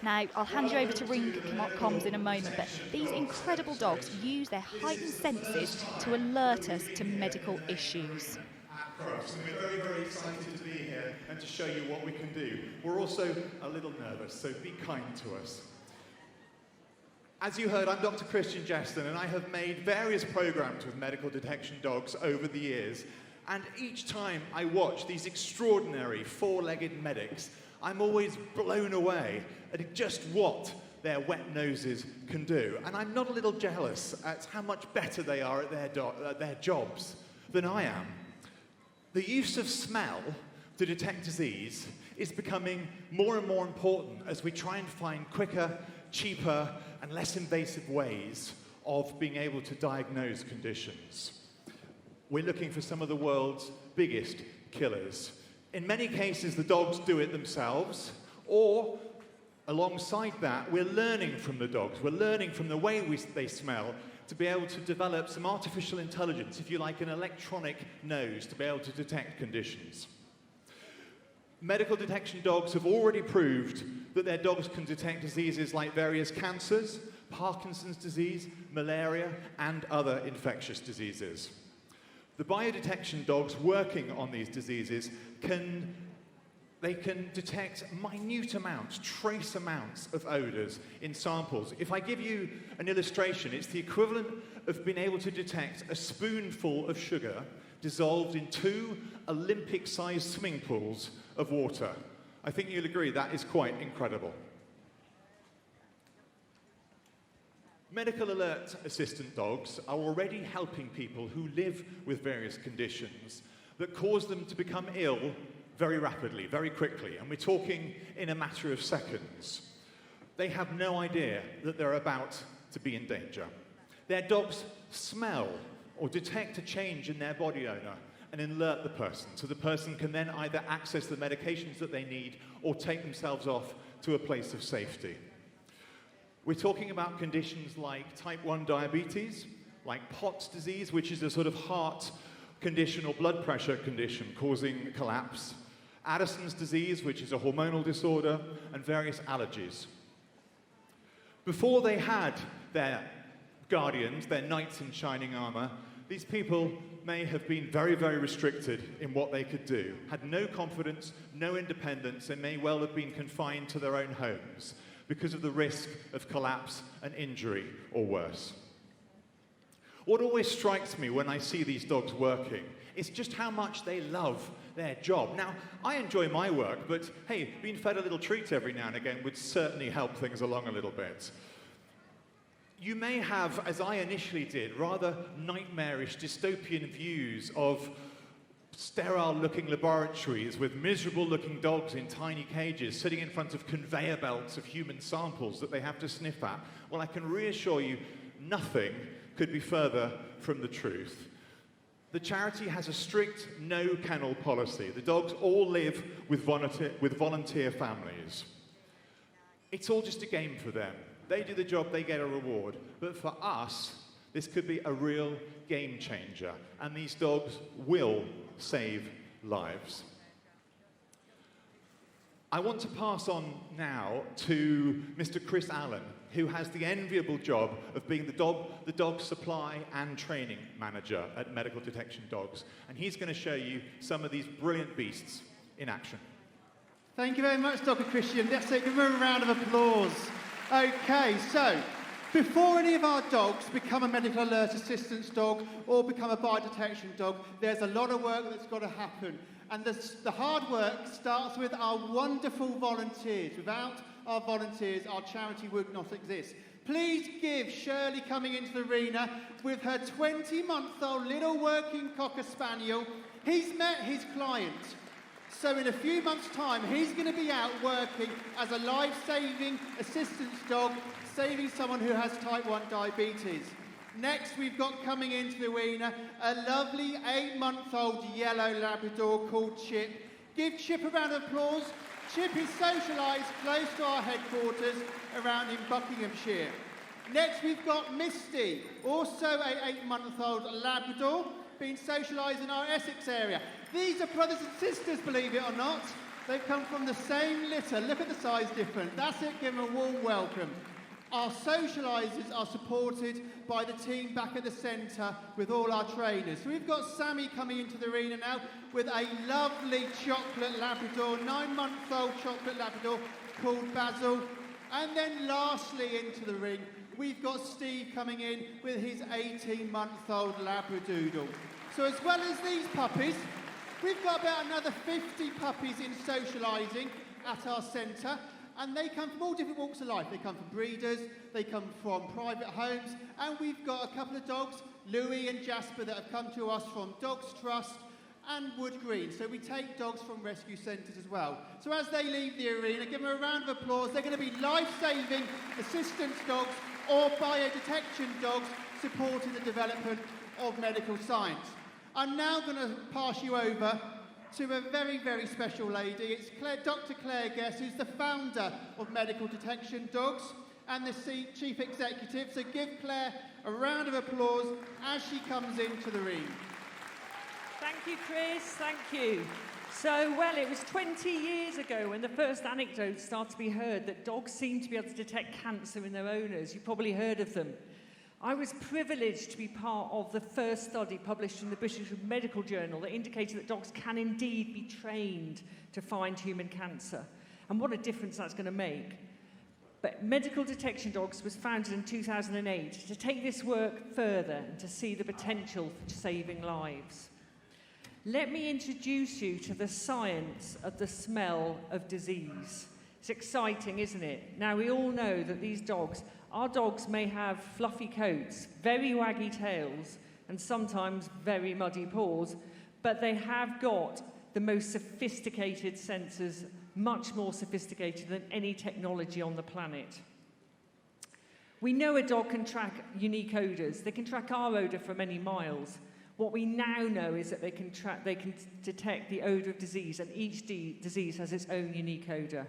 Now, I'll hand you over to ring comms in a moment, but these incredible dogs use their heightened senses to alert us to medical issues. Crufts, and we're very, very excited to be here and to show you what we can do. We're also a little nervous, so be kind to us. As you heard, I'm Dr. Kristian, and I have made various programs with medical detection dogs over the years, and each time I watch these extraordinary four-legged medics, I'm always blown away at just what their wet noses can do. And I'm not a little jealous at how much better they are at their jobs than I am. The use of smell to detect disease is becoming more and more important as we try and find quicker, cheaper, and less invasive ways of being able to diagnose conditions. We're looking for some of the world's biggest killers. In many cases, the dogs do it themselves, or alongside that, we're learning from the dogs. We're learning from the way they smell to be able to develop some artificial intelligence, if you like, an electronic nose to be able to detect conditions. Medical detection dogs have already proved that their dogs can detect diseases like various cancers, Parkinson's disease, malaria, and other infectious diseases. The biodetection dogs working on these diseases can detect minute amounts, trace amounts of odors in samples. If I give you an illustration, it's the equivalent of being able to detect a spoonful of sugar dissolved in 2 Olympic-sized swimming pools of water. I think you'll agree that is quite incredible. Medical alert assistant dogs are already helping people who live with various conditions that cause them to become ill very rapidly, very quickly, and we're talking in a matter of seconds. They have no idea that they're about to be in danger. Their dogs smell or detect a change in their body odor and alert the person, so the person can then either access the medications that they need or take themselves off to a place of safety. We're talking about conditions like type 1 diabetes, like POTS disease, which is a sort of heart condition or blood pressure condition causing collapse, Addison's disease, which is a hormonal disorder, and various allergies. Before they had their guardians, their knights in shining armor, these people may have been very, very restricted in what they could do, had no confidence, no independence, and may well have been confined to their own homes because of the risk of collapse and injury or worse. What always strikes me when I see these dogs working is just how much they love their job. Now, I enjoy my work, but hey, being fed a little treat every now and again would certainly help things along a little bit. You may have, as I initially did, rather nightmarish dystopian views of sterile-looking laboratories with miserable-looking dogs in tiny cages sitting in front of conveyor belts of human samples that they have to sniff at. Well, I can reassure you, nothing could be further from the truth. The charity has a strict no-kennel policy. The dogs all live with volunteer families. It's all just a game for them. They do the job, they get a reward. But for us, this could be a real game changer, and these dogs will save lives. I want to pass on now to Mr. Chris Allen, who has the enviable job of being the dog supply and training manager at Medical Detection Dogs. And he's going to show you some of these brilliant beasts in action. Thank you very much, Dr. Kristian. Let's give him a round of applause. Okay, so before any of our dogs become a medical alert assistance dog or become a biodetection dog, there's a lot of work that's got to happen. And the hard work starts with our wonderful volunteers. Without our volunteers, our charity would not exist. Please give Shirley coming into the arena with her 20-month-old little working Cocker Spaniel. He's met his client. So in a few months' time, he's going to be out working as a life-saving assistance dog, saving someone who has type 1 diabetes. Next, we've got coming into the arena a lovely 8-month-old yellow Labrador called Chip. Give Chip a round of applause. Chip is socialised close to our headquarters around in Buckinghamshire. Next, we've got Misty, also a 8-month-old Labrador, being socialised in our Essex area. These are brothers and sisters, believe it or not. They've come from the same litter. Look at the size difference. That's it. Give them a warm welcome. Our socializers are supported by the team back at the centre with all our trainers. So we've got Sammy coming into the arena now with a lovely chocolate Labrador, 9-month-old chocolate Labrador called Basil. And then lastly into the ring, we've got Steve coming in with his 18-month-old Labradoodle. So as well as these puppies, we've got about another 50 puppies in socialising at our centre. And they come from all different walks of life. They come from breeders, they come from private homes, and we've got a couple of dogs, Louis and Jasper, that have come to us from Dogs Trust and Wood Green. So we take dogs from rescue centres as well. So as they leave the arena, give them a round of applause. They're going to be life-saving assistance dogs or biodetection dogs supporting the development of medical science. I'm now going to pass you over to a very, very special lady. It's Dr. Claire Guess, who's the founder of Medical Detection Dogs and the chief executive. So give Claire a round of applause as she comes into the ring. Thank you, Chris. Thank you. So, well, it was 20 years ago when the first anecdotes started to be heard that dogs seem to be able to detect cancer in their owners. You've probably heard of them. I was privileged to be part of the first study published in the British Medical Journal that indicated that dogs can indeed be trained to find human cancer. And what a difference that's going to make. But Medical Detection Dogs was founded in 2008 to take this work further and to see the potential for saving lives. Let me introduce you to the science of the smell of disease. It's exciting, isn't it? Now, we all know that these dogs, our dogs may have fluffy coats, very waggy tails, and sometimes very muddy paws, but they have got the most sophisticated sensors, much more sophisticated than any technology on the planet. We know a dog can track unique odours. They can track our odour for many miles. What we now know is that they can detect the odour of disease, and each disease has its own unique odour.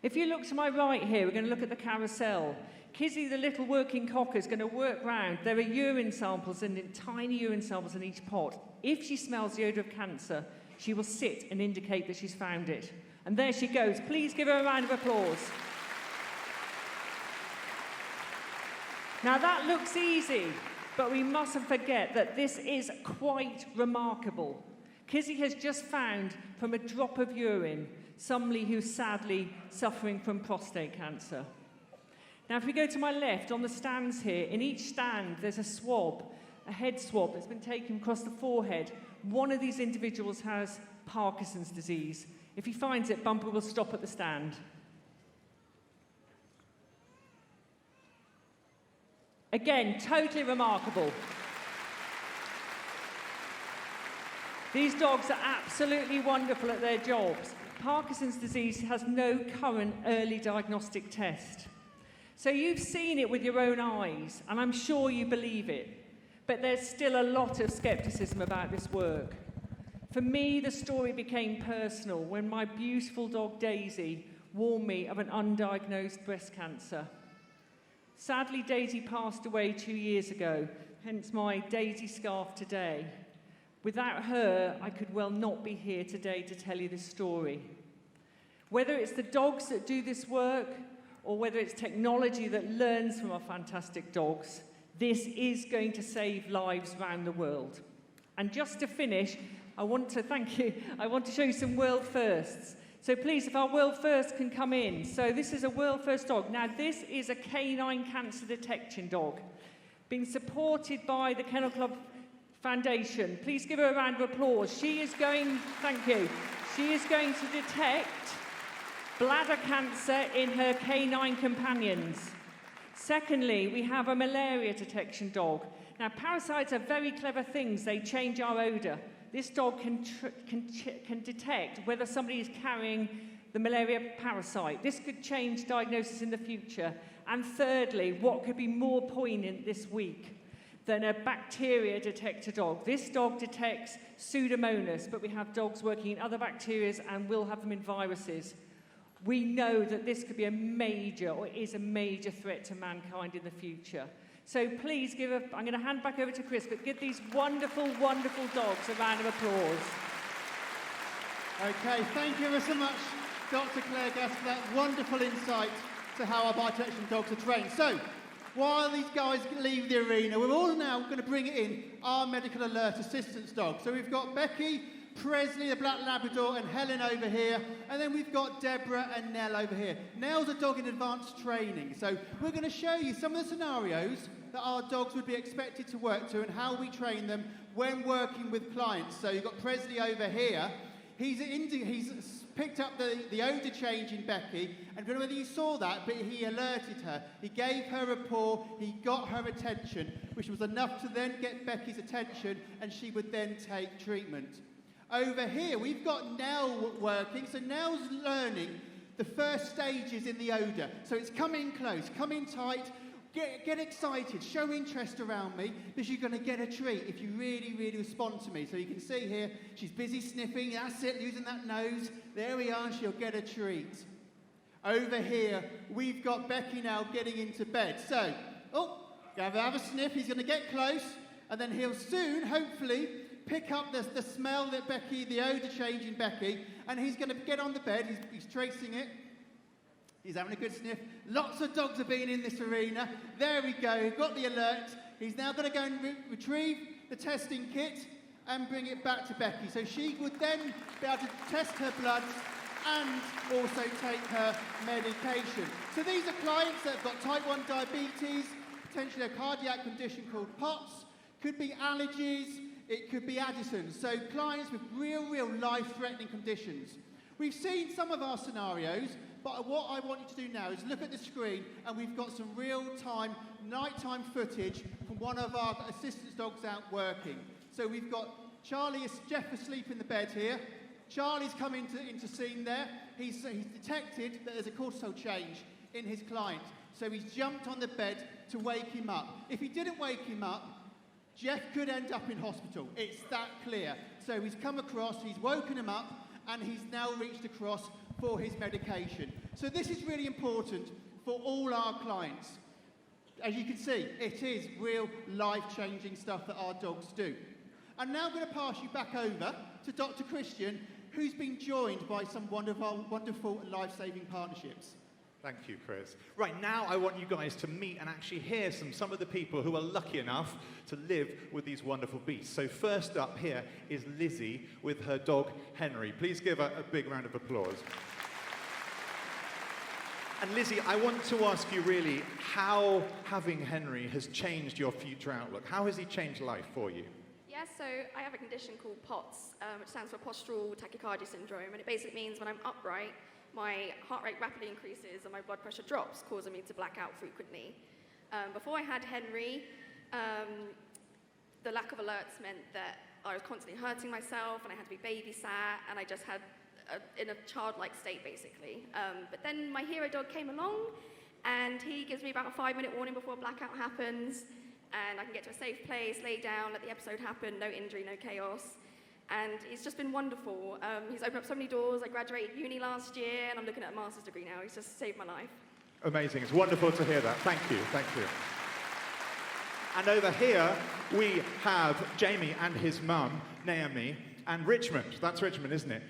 If you look to my right here, we're going to look at the carousel. Kizzy, the little working cocker, is going to work round. There are urine samples and tiny urine samples in each pot. If she smells the odour of cancer, she will sit and indicate that she's found it. And there she goes. Please give her a round of applause. Now that looks easy, but we mustn't forget that this is quite remarkable. Kizzy has just found from a drop of urine somebody who's sadly suffering from prostate cancer. Now, if we go to my left, on the stands here, in each stand there's a swab, a head swab that's been taken across the forehead. One of these individuals has Parkinson's disease. If he finds it, Bumper will stop at the stand. Again, totally remarkable. These dogs are absolutely wonderful at their jobs. Parkinson's disease has no current early diagnostic test. So you've seen it with your own eyes, and I'm sure you believe it. But there's still a lot of skepticism about this work. For me, the story became personal when my beautiful dog Daisy warned me of an undiagnosed breast cancer. Sadly, Daisy passed away 2 years ago, hence my Daisy scarf today. Without her, I could well not be here today to tell you this story. Whether it's the dogs that do this work, or whether it's technology that learns from our fantastic dogs, this is going to save lives around the world. And just to finish, I want to show you some world firsts. So please, if our world first can come in. So this is a world first dog. Now this is a canine cancer detection dog, being supported by the Kennel Club Foundation. Please give her a round of applause. She is going to detect bladder cancer in her canine companions. Secondly, we have a malaria detection dog. Now, parasites are very clever things. They change our odour. This dog can detect whether somebody is carrying the malaria parasite. This could change diagnosis in the future. And thirdly, what could be more poignant this week than a bacteria detector dog? This dog detects Pseudomonas, but we have dogs working in other bacteria and will have them in viruses. We know that this could be a major, or is a major threat to mankind in the future. So please I'm going to hand back over to Chris, but give these wonderful, wonderful dogs a round of applause. Okay, thank you ever so much, Dr. Claire Gass, for that wonderful insight to how our bite detection dogs are trained. So, while these guys leave the arena, we're all now going to bring in our medical alert assistance dog. So we've got Becky, Presley, the Black Labrador, and Helen over here. And then we've got Deborah and Nell over here. Nell's a dog in advanced training. So we're going to show you some of the scenarios that our dogs would be expected to work to and how we train them when working with clients. So you've got Presley over here. He's picked up the odour change in Becky, and I don't know whether you saw that, but he alerted her. He gave her a paw, he got her attention, which was enough to then get Becky's attention, and she would then take treatment. Over here, we've got Nell working, so Nell's learning the first stages in the odour. So it's come in close, come in tight, get excited, show interest around me, because you're going to get a treat if you really, really respond to me. So you can see here, she's busy sniffing, that's it, using that nose. There we are, she'll get a treat. Over here, we've got Becky now getting into bed. So, have a sniff, he's going to get close, and then he'll soon, hopefully, pick up the smell that Becky, the odour change in Becky, and he's going to get on the bed, he's tracing it. He's having a good sniff. Lots of dogs have been in this arena. There we go, got the alert. He's now going to go and retrieve the testing kit and bring it back to Becky. So she would then be able to test her bloods and also take her medication. So these are clients that have got type 1 diabetes, potentially a cardiac condition called POTS, could be allergies, it could be Addison's. So clients with real life-threatening conditions. We've seen some of our scenarios, but what I want you to do now is look at the screen, and we've got some real-time, nighttime footage from one of our assistance dogs out working. So we've got Jeff asleep in the bed here. Charlie's come into scene there. He's detected that there's a cortisol change in his client. So he's jumped on the bed to wake him up. If he didn't wake him up, Jeff could end up in hospital. It's that clear. So he's come across, he's woken him up, and he's now reached across for his medication. So this is really important for all our clients. As you can see, it is real life-changing stuff that our dogs do. I'm now going to pass you back over to Dr. Kristian, who's been joined by some wonderful life-saving partnerships. Thank you, Chris. Right, now I want you guys to meet and actually hear some of the people who are lucky enough to live with these wonderful beasts. So first up here is Lizzie with her dog, Henry. Please give her a big round of applause. And Lizzie, I want to ask you really how having Henry has changed your future outlook. How has he changed life for you? Yeah, so I have a condition called POTS, which stands for postural tachycardia syndrome, and it basically means when I'm upright, my heart rate rapidly increases and my blood pressure drops, causing me to black out frequently. Before I had Henry, the lack of alerts meant that I was constantly hurting myself and I had to be babysat, and I just had in a childlike state, basically. But then my hero dog came along, and he gives me about a 5-minute warning before a blackout happens, and I can get to a safe place, lay down, let the episode happen, no injury, no chaos. And it's just been wonderful. He's opened up so many doors. I graduated uni last year, and I'm looking at a master's degree now. He's just saved my life. Amazing. It's wonderful to hear that. Thank you. Thank you. And over here, we have Jamie and his mum, Naomi, and Richmond. That's Richmond, isn't it?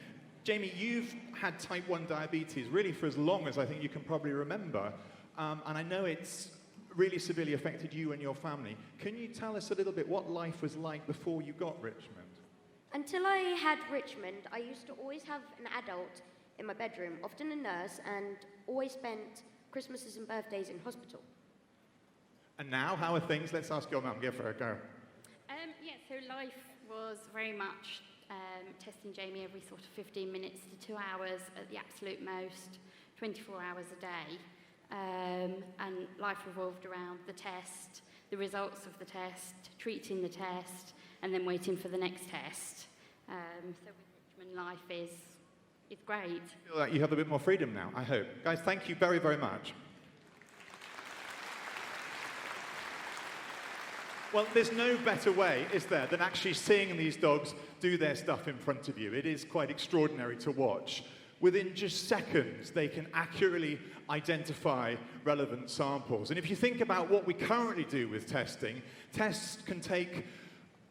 Jamie, you've had type 1 diabetes really for as long as I think you can probably remember. And I know it's really severely affected you and your family. Can you tell us a little bit what life was like before you got Richmond? Until I had Richmond, I used to always have an adult in my bedroom, often a nurse, and always spent Christmases and birthdays in hospital. And now, how are things? Let's ask your mum. Give her a go. Yeah, so life was very much testing Jamie every sort of 15 minutes to 2 hours at the absolute most, 24 hours a day. And life revolved around the test, the results of the test, treating the test, and then waiting for the next test. So with Richmond, life is great. I feel like you have a bit more freedom now, I hope. Guys, thank you very, very much. Well, there's no better way, is there, than actually seeing these dogs do their stuff in front of you. It is quite extraordinary to watch. Within just seconds, they can accurately identify relevant samples. And if you think about what we currently do with testing, tests can take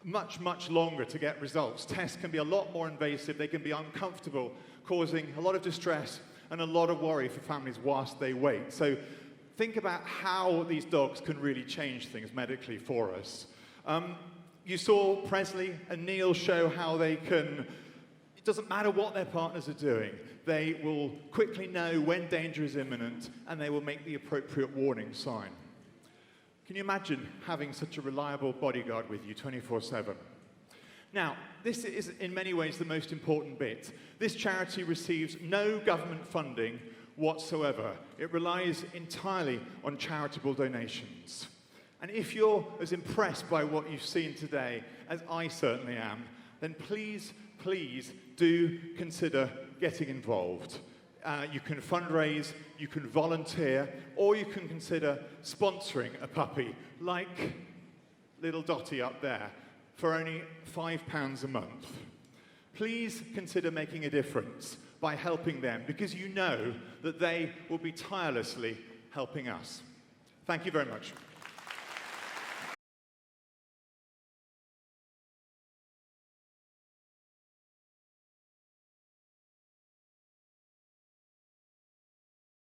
much, much longer to get results. Tests can be a lot more invasive, they can be uncomfortable, causing a lot of distress and a lot of worry for families whilst they wait. So think about how these dogs can really change things medically for us. You saw Presley and Neil show how they can, it doesn't matter what their partners are doing, they will quickly know when danger is imminent and they will make the appropriate warning sign. Can you imagine having such a reliable bodyguard with you 24/7? Now, this is in many ways the most important bit. This charity receives no government funding whatsoever. It relies entirely on charitable donations. And if you're as impressed by what you've seen today as I certainly am, then please, please do consider getting involved. You can fundraise, you can volunteer, or you can consider sponsoring a puppy like little Dottie up there for only £5 a month. Please consider making a difference by helping them, because you know that they will be tirelessly helping us. Thank you very much.